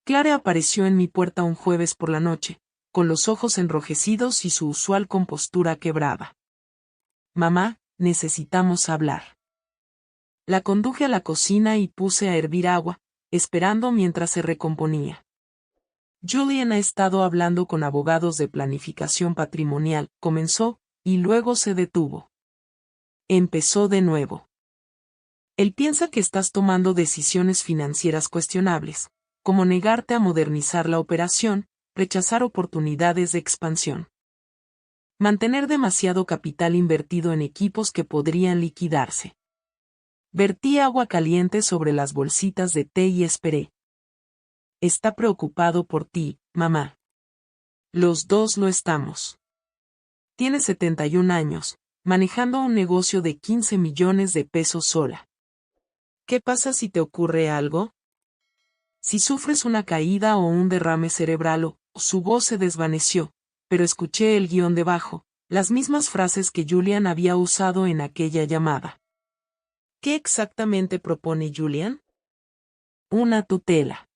Clare apareció en mi puerta un jueves por la noche, con los ojos enrojecidos y su usual compostura quebrada. «Mamá, necesitamos hablar». La conduje a la cocina y puse a hervir agua, esperando mientras se recomponía. Julian ha estado hablando con abogados de planificación patrimonial, comenzó, y luego se detuvo. Empezó de nuevo. Él piensa que estás tomando decisiones financieras cuestionables, como negarte a modernizar la operación, rechazar oportunidades de expansión. Mantener demasiado capital invertido en equipos que podrían liquidarse. Vertí agua caliente sobre las bolsitas de té y esperé. Está preocupado por ti, mamá. Los dos lo estamos. Tiene 71 años, manejando un negocio de 15 millones de pesos sola. ¿Qué pasa si te ocurre algo? Si sufres una caída o un derrame cerebral o... Su voz se desvaneció, pero escuché el guión debajo, las mismas frases que Julian había usado en aquella llamada. ¿Qué exactamente propone Julian? Una tutela.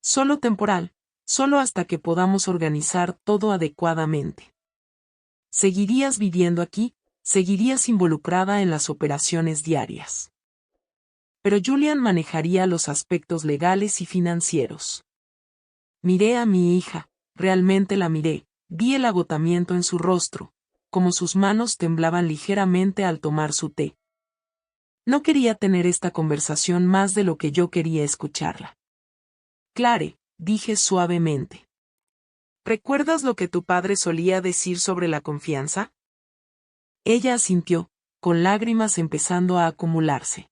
Solo temporal, solo hasta que podamos organizar todo adecuadamente. Seguirías viviendo aquí, seguirías involucrada en las operaciones diarias. Pero Julian manejaría los aspectos legales y financieros. Miré a mi hija, realmente la miré, vi el agotamiento en su rostro, como sus manos temblaban ligeramente al tomar su té. No quería tener esta conversación más de lo que yo quería escucharla. Clare, dije suavemente. ¿Recuerdas lo que tu padre solía decir sobre la confianza? Ella asintió, con lágrimas empezando a acumularse.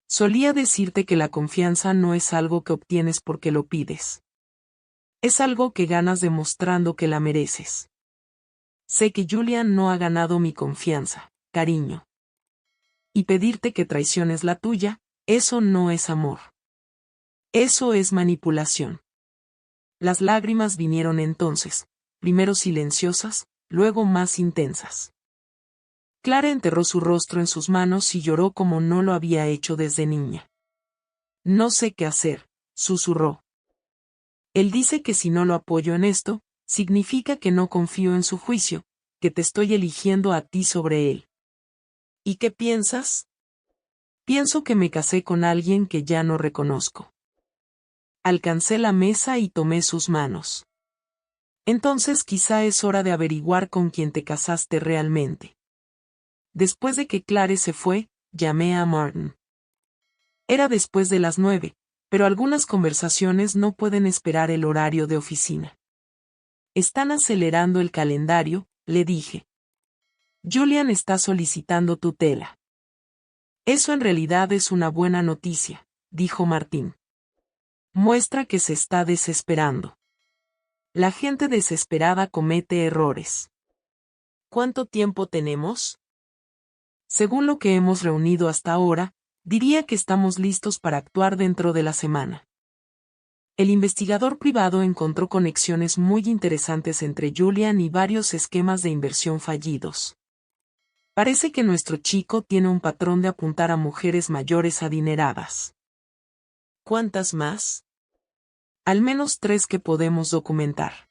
Solía decirte que la confianza no es algo que obtienes porque lo pides. Es algo que ganas demostrando que la mereces. Sé que Julian no ha ganado mi confianza, cariño. Y pedirte que traiciones la tuya, eso no es amor. Eso es manipulación. Las lágrimas vinieron entonces, primero silenciosas, luego más intensas. Clara enterró su rostro en sus manos y lloró como no lo había hecho desde niña. No sé qué hacer, susurró. Él dice que si no lo apoyo en esto, significa que no confío en su juicio, que te estoy eligiendo a ti sobre él. ¿Y qué piensas? Pienso que me casé con alguien que ya no reconozco. Alcancé la mesa y tomé sus manos. Entonces quizá es hora de averiguar con quién te casaste realmente. Después de que Clare se fue, llamé a Martin. Era después de las 9, pero algunas conversaciones no pueden esperar el horario de oficina. Están acelerando el calendario, le dije. Julian está solicitando tutela. Eso en realidad es una buena noticia, dijo Martín. Muestra que se está desesperando. La gente desesperada comete errores. ¿Cuánto tiempo tenemos? Según lo que hemos reunido hasta ahora, diría que estamos listos para actuar dentro de la semana. El investigador privado encontró conexiones muy interesantes entre Julian y varios esquemas de inversión fallidos. Parece que nuestro chico tiene un patrón de apuntar a mujeres mayores adineradas. ¿Cuántas más? Al menos 3 que podemos documentar.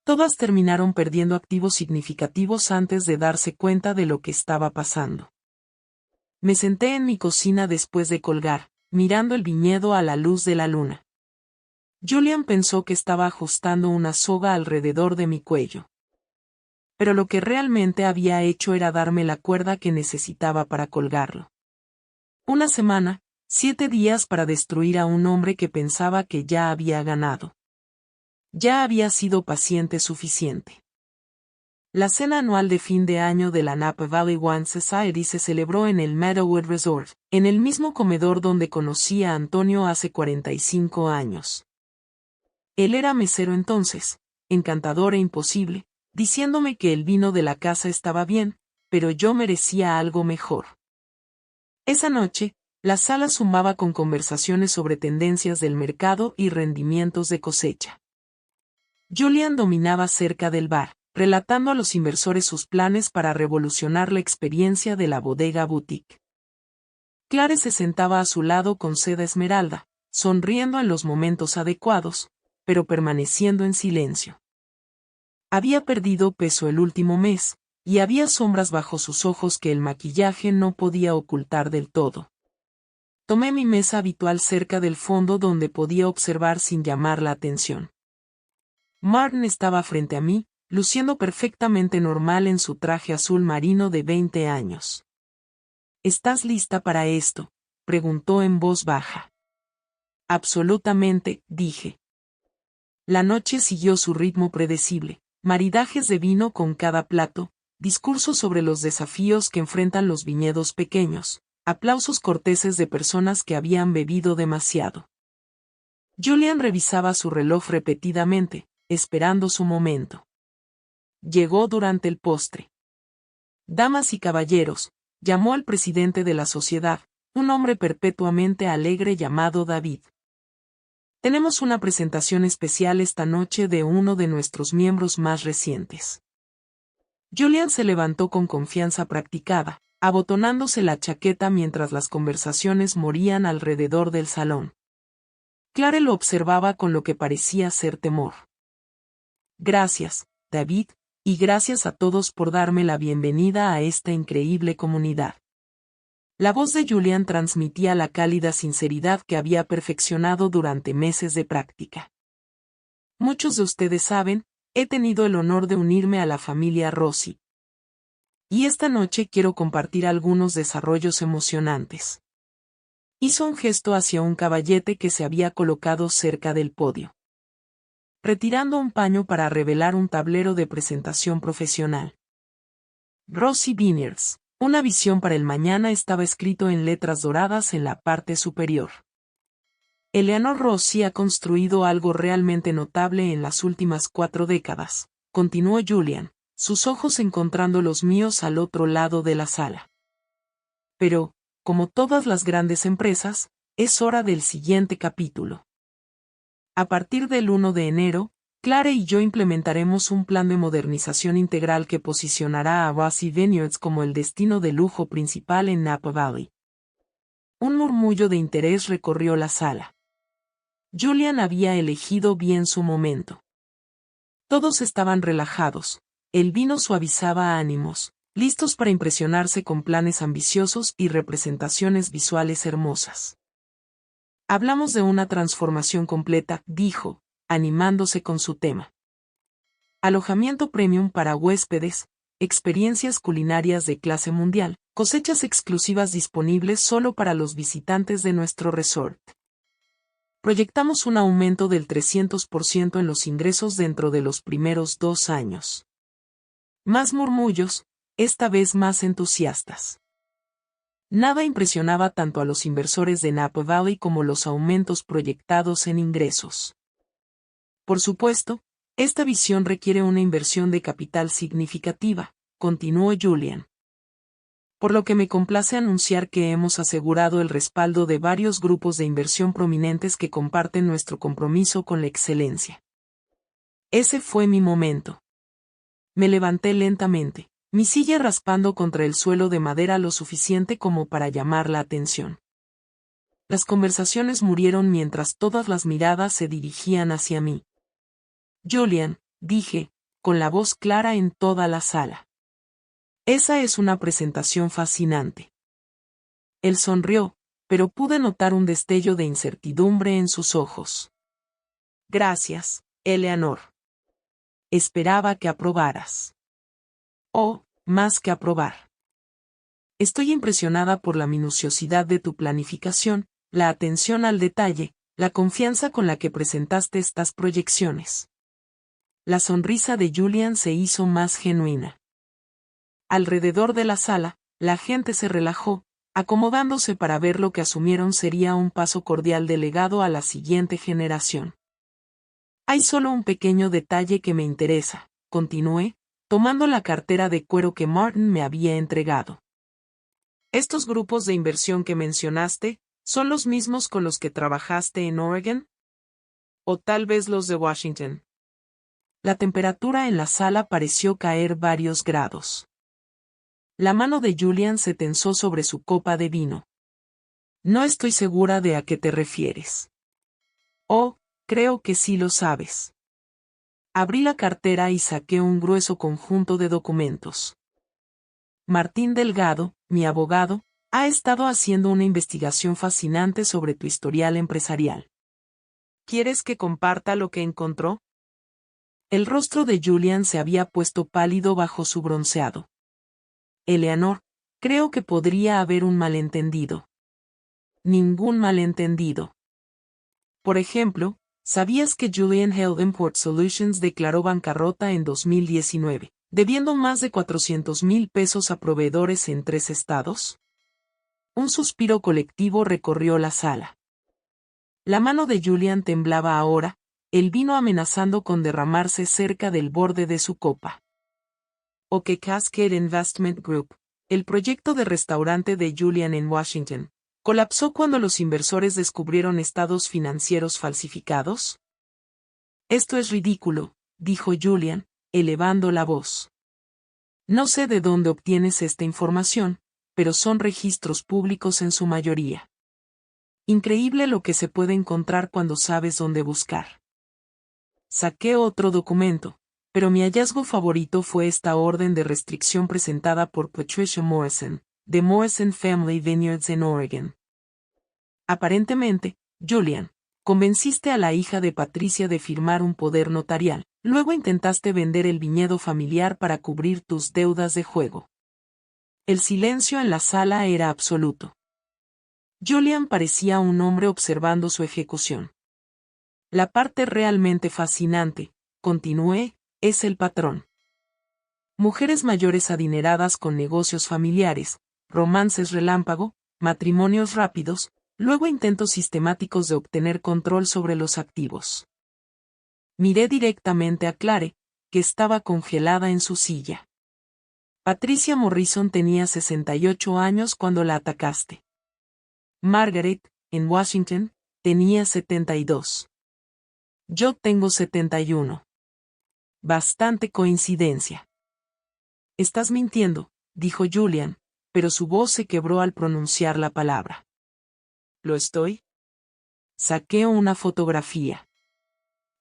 Todas terminaron perdiendo activos significativos antes de darse cuenta de lo que estaba pasando. Me senté en mi cocina después de colgar, mirando el viñedo a la luz de la luna. Julian pensó que estaba ajustando una soga alrededor de mi cuello. Pero lo que realmente había hecho era darme la cuerda que necesitaba para colgarlo. Una semana, 7 días para destruir a un hombre que pensaba que ya había ganado. Ya había sido paciente suficiente. La cena anual de fin de año de la Napa Valley Wine Society se celebró en el Meadowood Resort, en el mismo comedor donde conocí a Antonio hace 45 años. Él era mesero entonces, encantador e imposible, diciéndome que el vino de la casa estaba bien, pero yo merecía algo mejor. Esa noche, la sala sumaba con conversaciones sobre tendencias del mercado y rendimientos de cosecha. Julian dominaba cerca del bar, relatando a los inversores sus planes para revolucionar la experiencia de la bodega boutique. Clare se sentaba a su lado con seda esmeralda, sonriendo en los momentos adecuados, pero permaneciendo en silencio. Había perdido peso el último mes, y había sombras bajo sus ojos que el maquillaje no podía ocultar del todo. Tomé mi mesa habitual cerca del fondo donde podía observar sin llamar la atención. Martin estaba frente a mí, luciendo perfectamente normal en su traje azul marino de 20 años. ¿Estás lista para esto?, preguntó en voz baja. Absolutamente, dije. La noche siguió su ritmo predecible, maridajes de vino con cada plato, discursos sobre los desafíos que enfrentan los viñedos pequeños, aplausos corteses de personas que habían bebido demasiado. Julian revisaba su reloj repetidamente, esperando su momento. Llegó durante el postre. Damas y caballeros, llamó al presidente de la sociedad, un hombre perpetuamente alegre llamado David. Tenemos una presentación especial esta noche de uno de nuestros miembros más recientes. Julian se levantó con confianza practicada, abotonándose la chaqueta mientras las conversaciones morían alrededor del salón. Clare lo observaba con lo que parecía ser temor. Gracias, David, y gracias a todos por darme la bienvenida a esta increíble comunidad. La voz de Julian transmitía la cálida sinceridad que había perfeccionado durante meses de práctica. Muchos de ustedes saben, he tenido el honor de unirme a la familia Rossi. Y esta noche quiero compartir algunos desarrollos emocionantes. Hizo un gesto hacia un caballete que se había colocado cerca del podio, retirando un paño para revelar un tablero de presentación profesional. Rossi Vineyards, una visión para el mañana estaba escrito en letras doradas en la parte superior. Eleanor Rossi ha construido algo realmente notable en las últimas 4 décadas, continuó Julian, sus ojos encontrando los míos al otro lado de la sala. Pero, como todas las grandes empresas, es hora del siguiente capítulo. A partir del 1 de enero, Clare y yo implementaremos un plan de modernización integral que posicionará a Rossi Vineyards como el destino de lujo principal en Napa Valley. Un murmullo de interés recorrió la sala. Julian había elegido bien su momento. Todos estaban relajados, el vino suavizaba ánimos, listos para impresionarse con planes ambiciosos y representaciones visuales hermosas. Hablamos de una transformación completa, dijo, animándose con su tema. Alojamiento premium para huéspedes, experiencias culinarias de clase mundial, cosechas exclusivas disponibles solo para los visitantes de nuestro resort. Proyectamos un aumento del 300% en los ingresos dentro de los primeros 2 años. Más murmullos, esta vez más entusiastas. Nada impresionaba tanto a los inversores de Napa Valley como los aumentos proyectados en ingresos. Por supuesto, esta visión requiere una inversión de capital significativa, continuó Julian. Por lo que me complace anunciar que hemos asegurado el respaldo de varios grupos de inversión prominentes que comparten nuestro compromiso con la excelencia. Ese fue mi momento. Me levanté lentamente, mi silla raspando contra el suelo de madera lo suficiente como para llamar la atención. Las conversaciones murieron mientras todas las miradas se dirigían hacia mí. Julian, dije, con la voz clara en toda la sala. Esa es una presentación fascinante. Él sonrió, pero pude notar un destello de incertidumbre en sus ojos. Gracias, Eleanor. Esperaba que aprobaras. Oh, más que aprobar. Estoy impresionada por la minuciosidad de tu planificación, la atención al detalle, la confianza con la que presentaste estas proyecciones. La sonrisa de Julian se hizo más genuina. Alrededor de la sala, la gente se relajó, acomodándose para ver lo que asumieron sería un paso cordial de legado a la siguiente generación. Hay solo un pequeño detalle que me interesa, continué, tomando la cartera de cuero que Martin me había entregado. ¿Estos grupos de inversión que mencionaste son los mismos con los que trabajaste en Oregon? ¿O tal vez los de Washington? La temperatura en la sala pareció caer varios grados. La mano de Julian se tensó sobre su copa de vino. No estoy segura de a qué te refieres. Oh, creo que sí lo sabes. Abrí la cartera y saqué un grueso conjunto de documentos. Martín Delgado, mi abogado, ha estado haciendo una investigación fascinante sobre tu historial empresarial. ¿Quieres que comparta lo que encontró? El rostro de Julian se había puesto pálido bajo su bronceado. Eleanor, creo que podría haber un malentendido. Ningún malentendido. Por ejemplo, ¿sabías que Julian Health Import Solutions declaró bancarrota en 2019, debiendo más de 400,000 pesos a proveedores en 3 estados? Un suspiro colectivo recorrió la sala. La mano de Julian temblaba ahora, el vino amenazando con derramarse cerca del borde de su copa. Oak Cascade Investment Group, el proyecto de restaurante de Julian en Washington, ¿colapsó cuando los inversores descubrieron estados financieros falsificados? Esto es ridículo, dijo Julian, elevando la voz. No sé de dónde obtienes esta información, pero son registros públicos en su mayoría. Increíble lo que se puede encontrar cuando sabes dónde buscar. Saqué otro documento, pero mi hallazgo favorito fue esta orden de restricción presentada por Patricia Morrison, de Morrison Family Vineyards en Oregon. Aparentemente, Julian, convenciste a la hija de Patricia de firmar un poder notarial, luego intentaste vender el viñedo familiar para cubrir tus deudas de juego. El silencio en la sala era absoluto. Julian parecía un hombre observando su ejecución. La parte realmente fascinante, continué, es el patrón. Mujeres mayores adineradas con negocios familiares, romances relámpago, matrimonios rápidos, luego intentos sistemáticos de obtener control sobre los activos. Miré directamente a Clare, que estaba congelada en su silla. Patricia Morrison tenía 68 años cuando la atacaste. Margaret, en Washington, tenía 72. Yo tengo 71. Bastante coincidencia. Estás mintiendo, dijo Julian, pero su voz se quebró al pronunciar la palabra. ¿Lo estoy? Saqué una fotografía.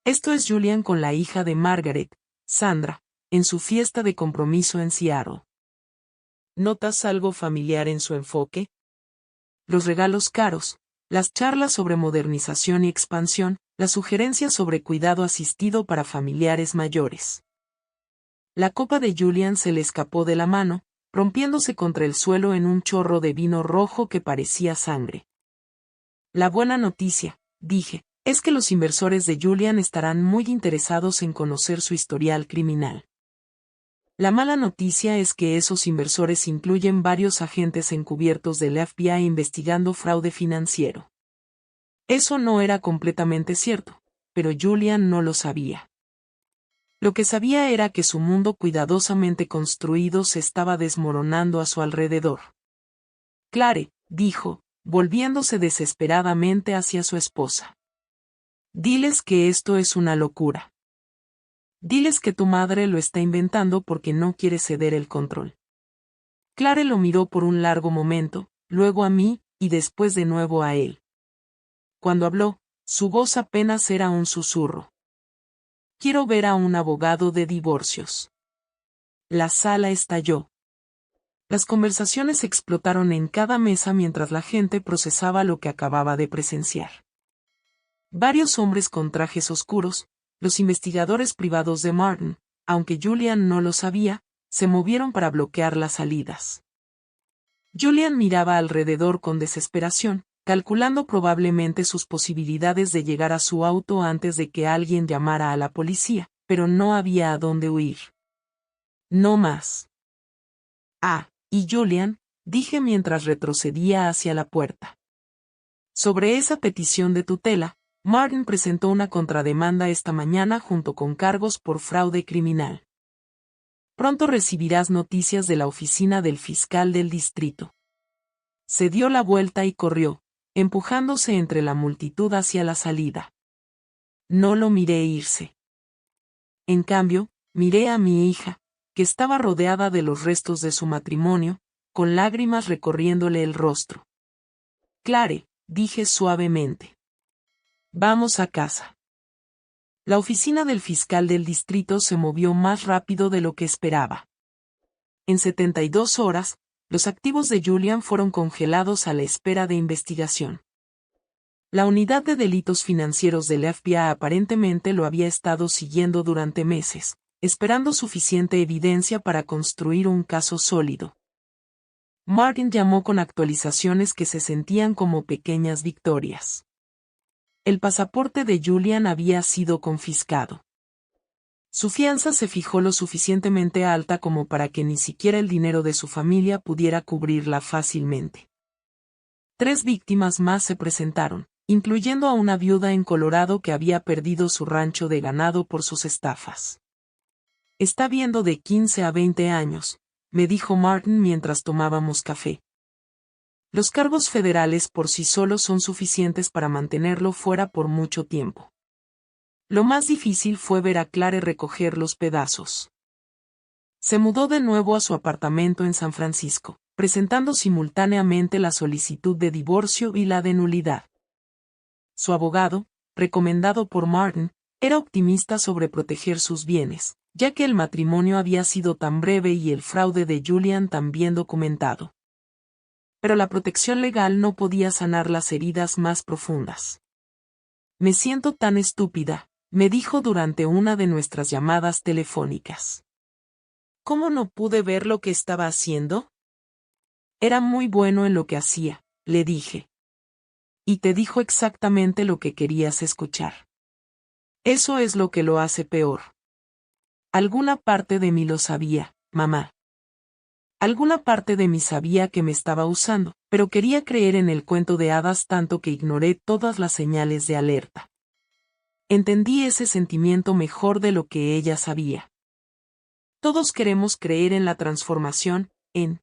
Esto es Julian con la hija de Margaret, Sandra, en su fiesta de compromiso en Seattle. ¿Notas algo familiar en su enfoque? Los regalos caros, las charlas sobre modernización y expansión, las sugerencias sobre cuidado asistido para familiares mayores. La copa de Julian se le escapó de la mano, rompiéndose contra el suelo en un chorro de vino rojo que parecía sangre. La buena noticia, dije, es que los inversores de Julian estarán muy interesados en conocer su historial criminal. La mala noticia es que esos inversores incluyen varios agentes encubiertos del FBI investigando fraude financiero. Eso no era completamente cierto, pero Julian no lo sabía. Lo que sabía era que su mundo cuidadosamente construido se estaba desmoronando a su alrededor. Clare, dijo, volviéndose desesperadamente hacia su esposa. Diles que esto es una locura. Diles que tu madre lo está inventando porque no quiere ceder el control. Clare lo miró por un largo momento, luego a mí, y después de nuevo a él. Cuando habló, su voz apenas era un susurro. Quiero ver a un abogado de divorcios. La sala estalló. Las conversaciones explotaron en cada mesa mientras la gente procesaba lo que acababa de presenciar. Varios hombres con trajes oscuros, los investigadores privados de Martin, aunque Julian no lo sabía, se movieron para bloquear las salidas. Julian miraba alrededor con desesperación, calculando probablemente sus posibilidades de llegar a su auto antes de que alguien llamara a la policía, pero no había a dónde huir. No más. Ah, y Julian, dije mientras retrocedía hacia la puerta. Sobre esa petición de tutela, Martin presentó una contrademanda esta mañana junto con cargos por fraude criminal. Pronto recibirás noticias de la oficina del fiscal del distrito. Se dio la vuelta y corrió, empujándose entre la multitud hacia la salida. No lo miré irse. En cambio, miré a mi hija, que estaba rodeada de los restos de su matrimonio, con lágrimas recorriéndole el rostro. Clare, dije suavemente. Vamos a casa. La oficina del fiscal del distrito se movió más rápido de lo que esperaba. En 72 horas, los activos de Julian fueron congelados a la espera de investigación. La unidad de delitos financieros del FBI aparentemente lo había estado siguiendo durante meses, esperando suficiente evidencia para construir un caso sólido. Martin llamó con actualizaciones que se sentían como pequeñas victorias. El pasaporte de Julian había sido confiscado. Su fianza se fijó lo suficientemente alta como para que ni siquiera el dinero de su familia pudiera cubrirla fácilmente. 3 víctimas más se presentaron, incluyendo a una viuda en Colorado que había perdido su rancho de ganado por sus estafas. Está viendo de 15 a 20 años, me dijo Martin mientras tomábamos café. Los cargos federales por sí solos son suficientes para mantenerlo fuera por mucho tiempo. Lo más difícil fue ver a Clare recoger los pedazos. Se mudó de nuevo a su apartamento en San Francisco, presentando simultáneamente la solicitud de divorcio y la de nulidad. Su abogado, recomendado por Martin, era optimista sobre proteger sus bienes, ya que el matrimonio había sido tan breve y el fraude de Julian tan bien documentado. Pero la protección legal no podía sanar las heridas más profundas. Me siento tan estúpida, me dijo durante una de nuestras llamadas telefónicas. ¿Cómo no pude ver lo que estaba haciendo? Era muy bueno en lo que hacía, le dije. Y te dijo exactamente lo que querías escuchar. Eso es lo que lo hace peor. Alguna parte de mí lo sabía, mamá. Alguna parte de mí sabía que me estaba usando, pero quería creer en el cuento de hadas tanto que ignoré todas las señales de alerta. Entendí ese sentimiento mejor de lo que ella sabía. Todos queremos creer en la transformación, en